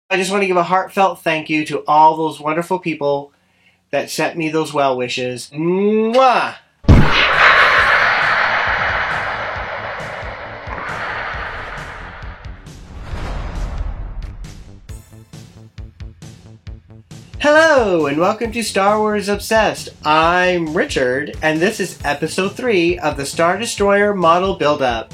I just want to give a heartfelt thank you to all those wonderful people that sent me those well wishes. Mwah! Hello, and welcome to Star Wars Obsessed. I'm Richard, and this is episode 3 of the Star Destroyer model build-up.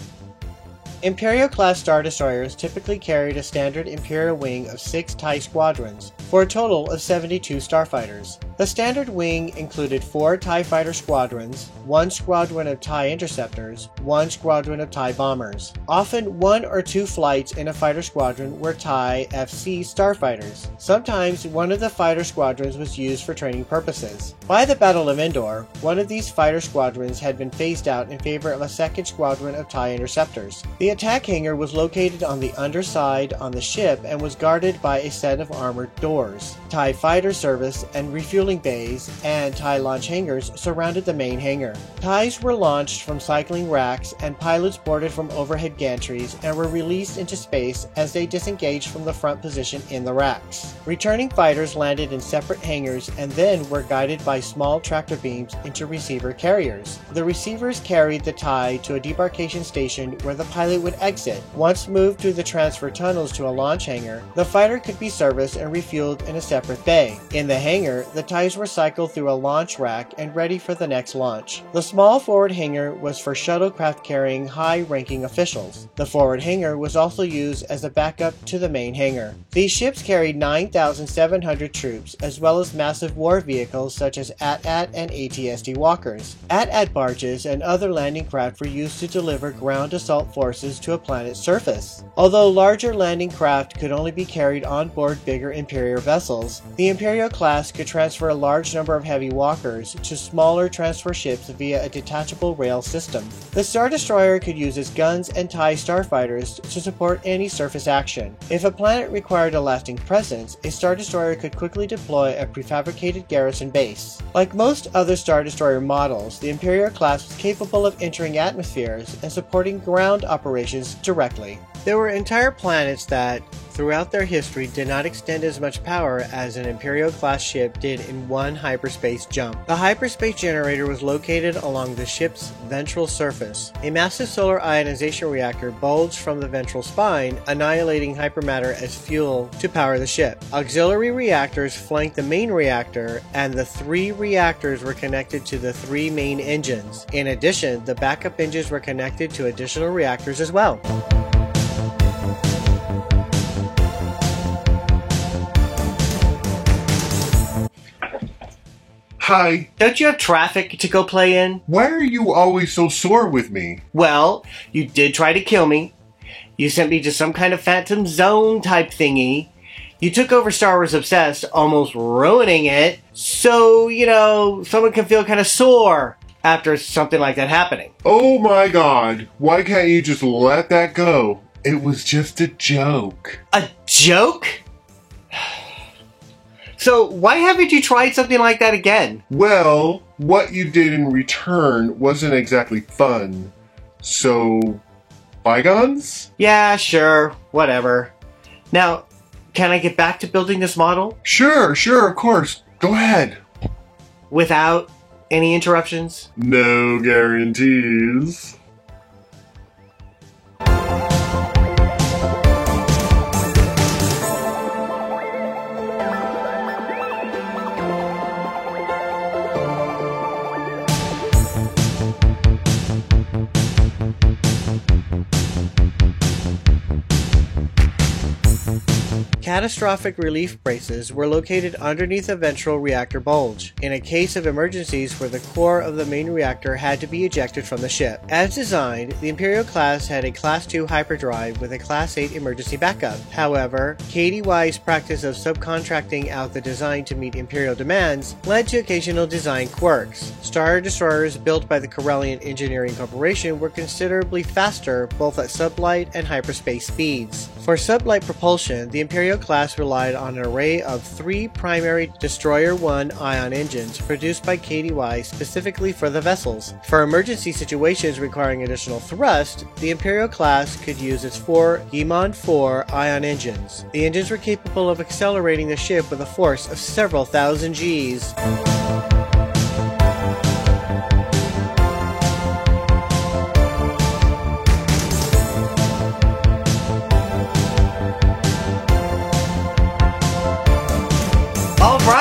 Imperial-class Star Destroyers typically carried a standard Imperial wing of 6 TIE squadrons, for a total of 72 starfighters. The standard wing included 4 TIE fighter squadrons, 1 squadron of TIE interceptors, 1 squadron of TIE bombers. Often 1 or 2 flights in a fighter squadron were TIE FC starfighters. Sometimes one of the fighter squadrons was used for training purposes. By the Battle of Endor, one of these fighter squadrons had been phased out in favor of a second squadron of TIE interceptors. The attack hangar was located on the underside on the ship and was guarded by a set of armored doors. TIE fighter service and refueling bays and TIE launch hangars surrounded the main hangar. TIEs were launched from cycling racks and pilots boarded from overhead gantries and were released into space as they disengaged from the front position in the racks. Returning fighters landed in separate hangars and then were guided by small tractor beams into receiver carriers. The receivers carried the TIE to a debarkation station where the pilot would exit. Once moved through the transfer tunnels to a launch hangar, the fighter could be serviced and refueled in a separate bay. In the hangar, the TIEs were cycled through a launch rack and ready for the next launch. The small forward hangar was for shuttlecraft carrying high-ranking officials. The forward hangar was also used as a backup to the main hangar. These ships carried 9,700 troops, as well as massive war vehicles such as AT-AT and AT-ST walkers. AT-AT barges and other landing craft were used to deliver ground assault forces to a planet's surface. Although larger landing craft could only be carried on board bigger Imperial vessels, the Imperial class could transfer a large number of heavy walkers to smaller transfer ships via a detachable rail system. The Star Destroyer could use its guns and TIE starfighters to support any surface action. If a planet required a lasting presence, a Star Destroyer could quickly deploy a prefabricated garrison base. Like most other Star Destroyer models, the Imperial class was capable of entering atmospheres and supporting ground operations directly. There were entire planets that, throughout their history, did not extend as much power as an Imperial-class ship did in one hyperspace jump. The hyperspace generator was located along the ship's ventral surface. A massive solar ionization reactor bulged from the ventral spine, annihilating hypermatter as fuel to power the ship. Auxiliary reactors flanked the main reactor, and the 3 reactors were connected to the 3 main engines. In addition, the backup engines were connected to additional reactors as well. Hi. Don't you have traffic to go play in? Why are you always so sore with me? Well, you did try to kill me. You sent me to some kind of Phantom Zone type thingy. You took over Star Wars Obsessed, almost ruining it. So, someone can feel kind of sore after something like that happening. Oh my god. Why can't you just let that go? It was just a joke. A joke? So, why haven't you tried something like that again? Well, what you did in return wasn't exactly fun. So, bygones? Yeah, sure, whatever. Now, can I get back to building this model? Sure, of course. Go ahead. Without any interruptions? No guarantees. Catastrophic relief braces were located underneath the ventral reactor bulge, in a case of emergencies where the core of the main reactor had to be ejected from the ship. As designed, the Imperial class had a Class 2 hyperdrive with a Class 8 emergency backup. However, KDY's practice of subcontracting out the design to meet Imperial demands led to occasional design quirks. Star Destroyers built by the Corellian Engineering Corporation were considerably faster both at sublight and hyperspace speeds. For sublight propulsion, The Imperial class relied on an array of 3 primary Destroyer 1 ion engines produced by KDY specifically for the vessels. For emergency situations requiring additional thrust, the Imperial class could use its 4 Guilmon 4 ion engines. The engines were capable of accelerating the ship with a force of several thousand Gs.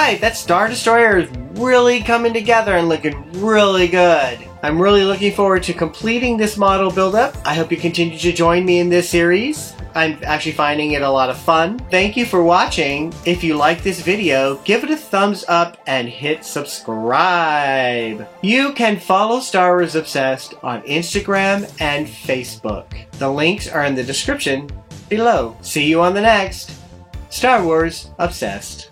Alright, that Star Destroyer is really coming together and looking really good. I'm really looking forward to completing this model buildup. I hope you continue to join me in this series. I'm actually finding it a lot of fun. Thank you for watching. If you like this video, give it a thumbs up and hit subscribe. You can follow Star Wars Obsessed on Instagram and Facebook. The links are in the description below. See you on the next Star Wars Obsessed.